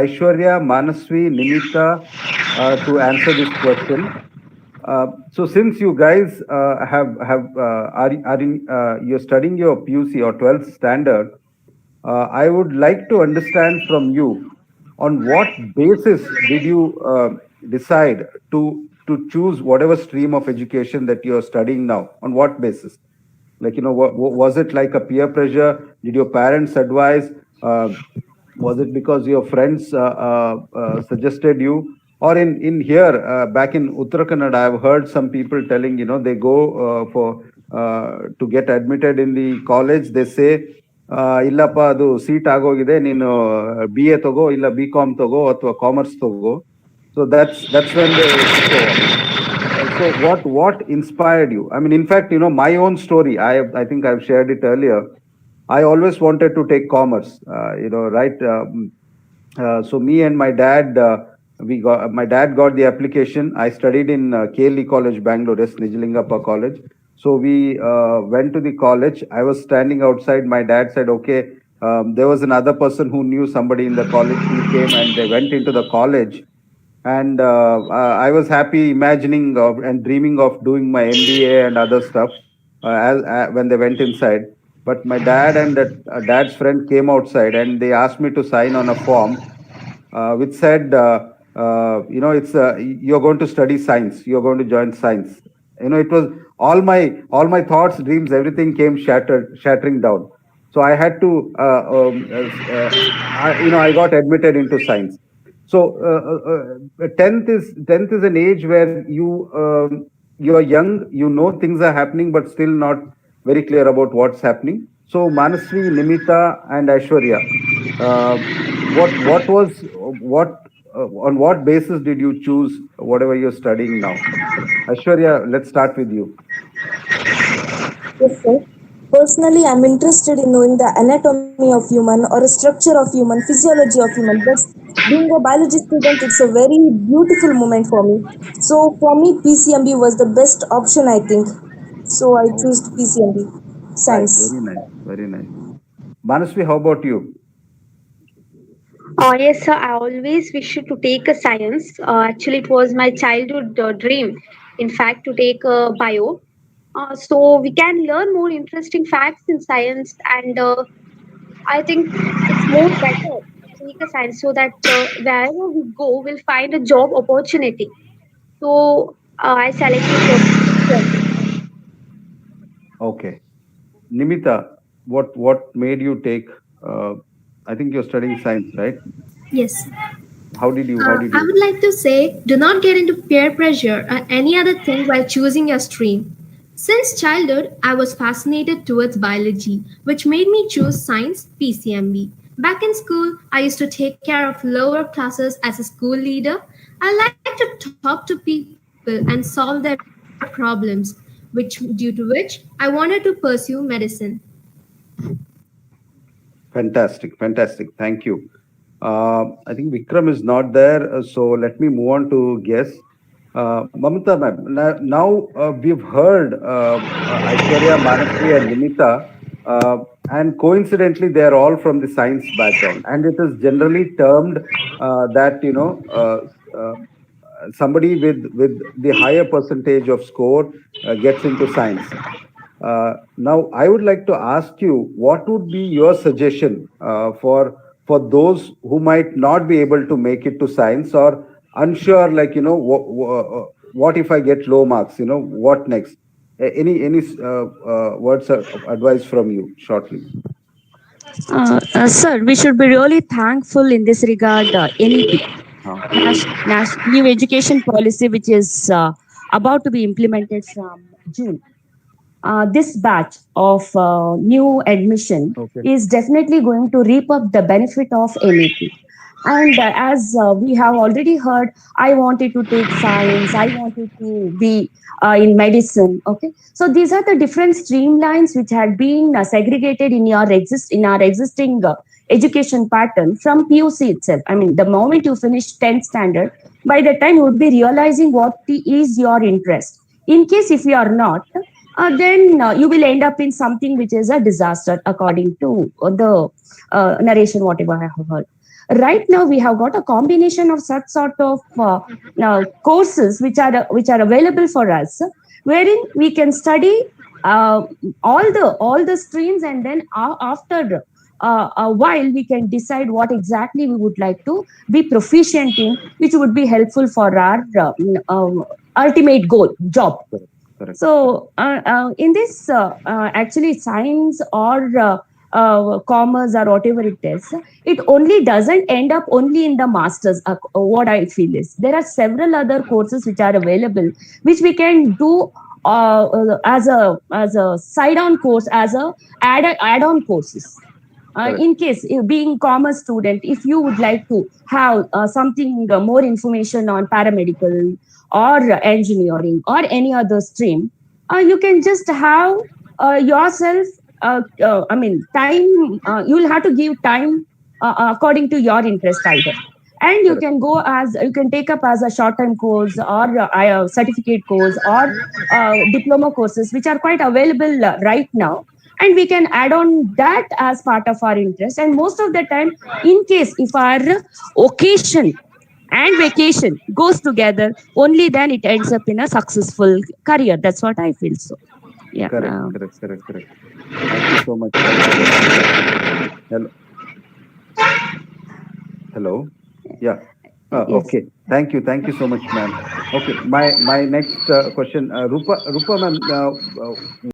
Aishwarya, Manasvi, Nimita to answer this question. So since you guys are in you're studying your PUC or 12th standard, I would like to understand from you on what basis did you decide to choose whatever stream of education that you are studying now? On what basis? Like, was it like a peer pressure? Did your parents advise? Was it because your friends suggested you? Or in here, back in Uttara Kannada, I've heard some people telling, they go for to get admitted in the college. They say, ಇಲ್ಲಪ್ಪ ಅದು seat ಆಗೋಗಿದೆ, ನೀನು BA ತಗೋ, ಇಲ್ಲ BCom ತಗೋ, ಅಥವಾ commerce ತಗೋ. So that's when they. So what inspired you? I mean, in fact, my own story. I think I've shared it earlier. I always wanted to take commerce. Right? So me and my dad, my dad got the application. I studied in KLE College, Bangalore, Nijlingappa College. So we went to the college. I was standing outside. My dad said, "Okay." There was another person who knew somebody in the college. He came and they went into the college, and I was happy imagining of and dreaming of doing my MBA and other stuff when they went inside. But my dad and that dad's friend came outside and they asked me to sign on a form which said, it's you're going to study science, you're going to join science. It was all my thoughts, dreams, everything came shattering down. So I had to, I got admitted into science. So 10th is an age where you are young, things are happening, but still not very clear about what's happening. So Manasvi, Nimita, and Aishwarya, on what basis did you choose whatever you're studying now? Aishwarya, let's start with you. Yes, sir. Personally, I'm interested in knowing the anatomy of human or a structure of human, physiology of human. But being a biology student, it's a very beautiful moment for me. So for me, PCMB was the best option, I think. So I Oh, chose PCMB, nice, science. very nice, very nice. Manasvi, how about you? Yes, sir. I always wished to take a science. Actually, it was my childhood dream, in fact, to take a bio. So we can learn more interesting facts in science, and I think it's more better to take a science so that wherever we go, we'll find a job opportunity. So I selected for PCMB. Okay. Nimita, what made you take? Uh, I think you're studying science, right? Yes. How did you? I would like to say do not get into peer pressure or any other thing while choosing your stream. Since childhood, I was fascinated towards biology, which made me choose science PCMB. Back in school, I used to take care of lower classes as a school leader. I like to talk to people and solve their problems, due to which I wanted to pursue medicine. Fantastic, fantastic. Thank you. I think Vikram is not there, so let me move on to guess. Mamata ma'am, now we've heard Aishwarya, Manasvi, and Nimita, and coincidentally, they are all from the science background, and it is generally termed that somebody with the higher percentage of score gets into science. Now, I would like to ask you, what would be your suggestion for those who might not be able to make it to science or unsure, like what if I get low marks? What next? Any words of advice from you, shortly? Sir, we should be really thankful in this regard. NEP, Huh? new education policy, which is about to be implemented from June. This batch of new admission Okay. is definitely going to reap up the benefit of NEP. And as we have already heard, I wanted to take science, I wanted to be in medicine. Okay, so these are the different streamlines which had been segregated in our existing education pattern from PUC itself. I mean, the moment you finish 10th standard, by the time you would be realizing what is your interest. In case if you are not, then you will end up in something which is a disaster according to the narration whatever I have heard. right now we have got a combination of such sort of courses which are available for us, wherein we can study uh, all the streams, and then after a while we can decide what exactly we would like to be proficient in, which would be helpful for our ultimate goal, job. Correct. So, in this, actually, science or commerce or whatever it is, it only doesn't end up only in the masters. What I feel is there are several other courses which are available, which we can do as a side-on course, as a add-on courses. Correct. In case being commerce student, if you would like to have something more information on paramedical or engineering or any other stream, you can just have yourself time, you will have to give time according to your interest either, and you Correct. can go as you can take up as a short term course or certificate course or diploma courses which are quite available right now, and we can add on that as part of our interest. And most of the time, in case if our occasion and vacation goes together, only then it ends up in a successful career. That's what I feel. So yeah. Correct. Thank you so much. Hello. Hello. Yeah. Yes. Okay. Thank you so much, ma'am. Okay. My next question, Rupa ma'am.